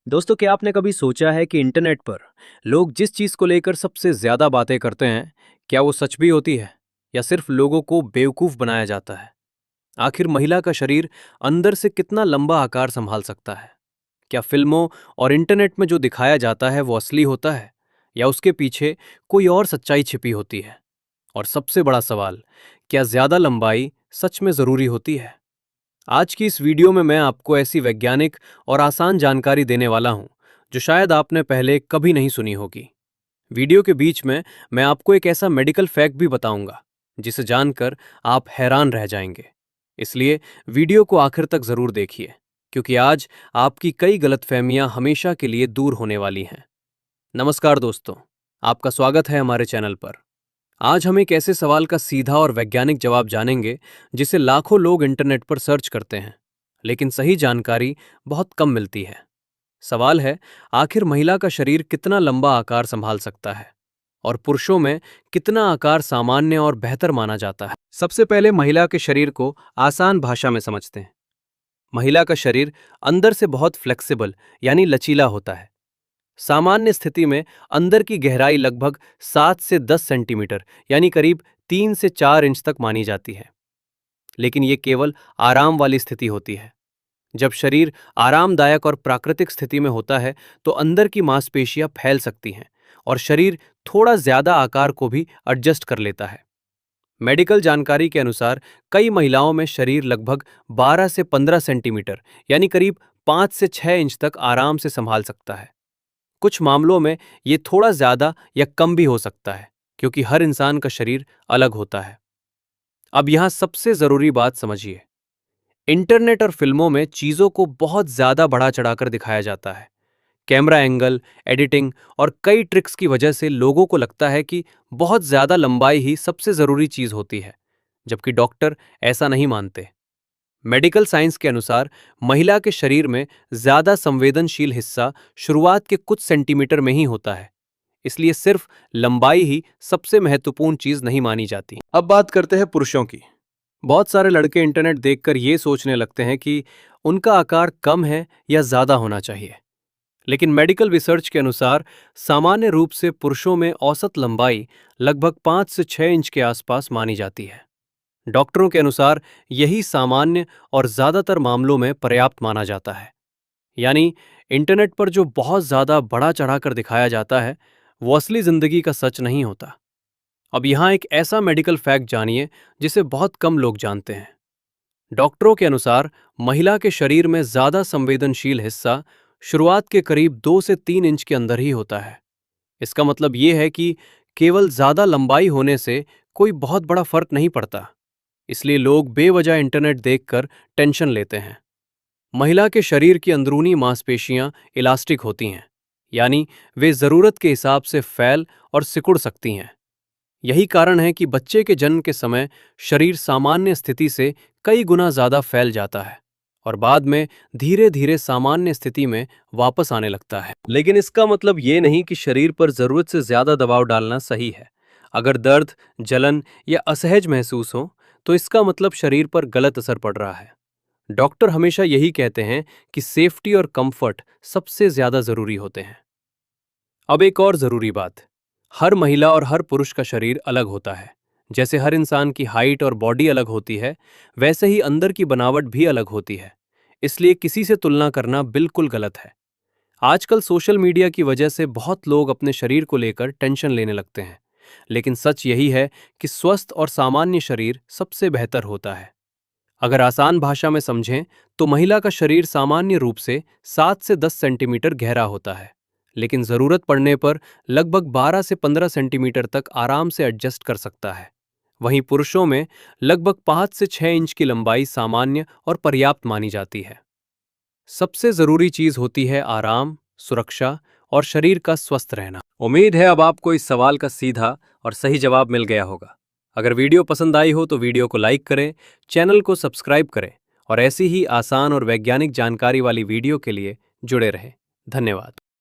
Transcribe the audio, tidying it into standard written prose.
दोस्तों, क्या आपने कभी सोचा है कि इंटरनेट पर लोग जिस चीज को लेकर सबसे ज्यादा बातें करते हैं, क्या वो सच भी होती है या सिर्फ लोगों को बेवकूफ बनाया जाता है? आखिर महिला का शरीर अंदर से कितना लंबा आकार संभाल सकता है? क्या फिल्मों और इंटरनेट में जो दिखाया जाता है वो असली होता है या उसके पीछे कोई और सच्चाई छिपी होती है? और सबसे बड़ा सवाल, क्या ज्यादा लंबाई सच में जरूरी होती है? आज की इस वीडियो में मैं आपको ऐसी वैज्ञानिक और आसान जानकारी देने वाला हूं जो शायद आपने पहले कभी नहीं सुनी होगी। वीडियो के बीच में मैं आपको एक ऐसा मेडिकल फैक्ट भी बताऊंगा जिसे जानकर आप हैरान रह जाएंगे। इसलिए वीडियो को आखिर तक जरूर देखिए, क्योंकि आज आपकी कई गलतफहमियां हमेशा के लिए दूर होने वाली हैं। नमस्कार दोस्तों, आपका स्वागत है हमारे चैनल पर। आज हम एक ऐसे सवाल का सीधा और वैज्ञानिक जवाब जानेंगे जिसे लाखों लोग इंटरनेट पर सर्च करते हैं, लेकिन सही जानकारी बहुत कम मिलती है। सवाल है, आखिर महिला का शरीर कितना लंबा आकार संभाल सकता है और पुरुषों में कितना आकार सामान्य और बेहतर माना जाता है? सबसे पहले महिला के शरीर को आसान भाषा में समझते हैं। महिला का शरीर अंदर से बहुत फ्लेक्सिबल यानी लचीला होता है। सामान्य स्थिति में अंदर की गहराई लगभग 7 से 10 सेंटीमीटर यानी करीब 3 से 4 इंच तक मानी जाती है। लेकिन ये केवल आराम वाली स्थिति होती है। जब शरीर आरामदायक और प्राकृतिक स्थिति में होता है तो अंदर की मांसपेशियां फैल सकती हैं और शरीर थोड़ा ज्यादा आकार को भी एडजस्ट कर लेता है। मेडिकल जानकारी के अनुसार कई महिलाओं में शरीर लगभग 12 से 15 सेंटीमीटर यानी करीब 5 से 6 इंच तक आराम से संभाल सकता है। कुछ मामलों में ये थोड़ा ज्यादा या कम भी हो सकता है, क्योंकि हर इंसान का शरीर अलग होता है। अब यहां सबसे जरूरी बात समझिए, इंटरनेट और फिल्मों में चीजों को बहुत ज्यादा बढ़ा चढ़ाकर दिखाया जाता है। कैमरा एंगल, एडिटिंग और कई ट्रिक्स की वजह से लोगों को लगता है कि बहुत ज्यादा लंबाई ही सबसे जरूरी चीज होती है, जबकि डॉक्टर ऐसा नहीं मानते। मेडिकल साइंस के अनुसार महिला के शरीर में ज्यादा संवेदनशील हिस्सा शुरुआत के कुछ सेंटीमीटर में ही होता है, इसलिए सिर्फ लंबाई ही सबसे महत्वपूर्ण चीज नहीं मानी जाती। अब बात करते हैं पुरुषों की। बहुत सारे लड़के इंटरनेट देखकर ये सोचने लगते हैं कि उनका आकार कम है या ज्यादा होना चाहिए। लेकिन मेडिकल रिसर्च के अनुसार सामान्य रूप से पुरुषों में औसत लंबाई लगभग 5 से 6 इंच के आसपास मानी जाती है। डॉक्टरों के अनुसार यही सामान्य और ज्यादातर मामलों में पर्याप्त माना जाता है। यानी इंटरनेट पर जो बहुत ज्यादा बढ़ा चढ़ाकर दिखाया जाता है वो असली जिंदगी का सच नहीं होता। अब यहां एक ऐसा मेडिकल फैक्ट जानिए जिसे बहुत कम लोग जानते हैं। डॉक्टरों के अनुसार महिला के शरीर में ज्यादा संवेदनशील हिस्सा शुरुआत के करीब 2 से 3 इंच के अंदर ही होता है। इसका मतलब यह है कि केवल ज्यादा लंबाई होने से कोई बहुत बड़ा फर्क नहीं पड़ता। इसलिए लोग बेवजह इंटरनेट देखकर टेंशन लेते हैं। महिला के शरीर की अंदरूनी मांसपेशियां इलास्टिक होती हैं, यानी वे जरूरत के हिसाब से फैल और सिकुड़ सकती हैं। यही कारण है कि बच्चे के जन्म के समय शरीर सामान्य स्थिति से कई गुना ज्यादा फैल जाता है और बाद में धीरे धीरे सामान्य स्थिति में वापस आने लगता है। लेकिन इसका मतलब ये नहीं कि शरीर पर जरूरत से ज्यादा दबाव डालना सही है। अगर दर्द, जलन या असहज महसूस हो तो इसका मतलब शरीर पर गलत असर पड़ रहा है। डॉक्टर हमेशा यही कहते हैं कि सेफ्टी और कंफर्ट सबसे ज्यादा जरूरी होते हैं। अब एक और जरूरी बात, हर महिला और हर पुरुष का शरीर अलग होता है। जैसे हर इंसान की हाइट और बॉडी अलग होती है, वैसे ही अंदर की बनावट भी अलग होती है। इसलिए किसी से तुलना करना बिल्कुल गलत है। आजकल सोशल मीडिया की वजह से बहुत लोग अपने शरीर को लेकर टेंशन लेने लगते हैं, लेकिन सच यही है कि स्वस्थ और सामान्य शरीर सबसे बेहतर होता है। अगर आसान भाषा में समझें तो महिला का शरीर सामान्य रूप से 7 से 10 सेंटीमीटर गहरा होता है, लेकिन जरूरत पड़ने पर लगभग 12 से 15 सेंटीमीटर तक आराम से एडजस्ट कर सकता है। वहीं पुरुषों में लगभग 5 से 6 इंच की लंबाई सामान्य और पर्याप्त मानी जाती है। सबसे जरूरी चीज होती है आराम, सुरक्षा और शरीर का स्वस्थ रहना। उम्मीद है अब आपको इस सवाल का सीधा और सही जवाब मिल गया होगा। अगर वीडियो पसंद आई हो तो वीडियो को लाइक करें, चैनल को सब्सक्राइब करें और ऐसी ही आसान और वैज्ञानिक जानकारी वाली वीडियो के लिए जुड़े रहें। धन्यवाद।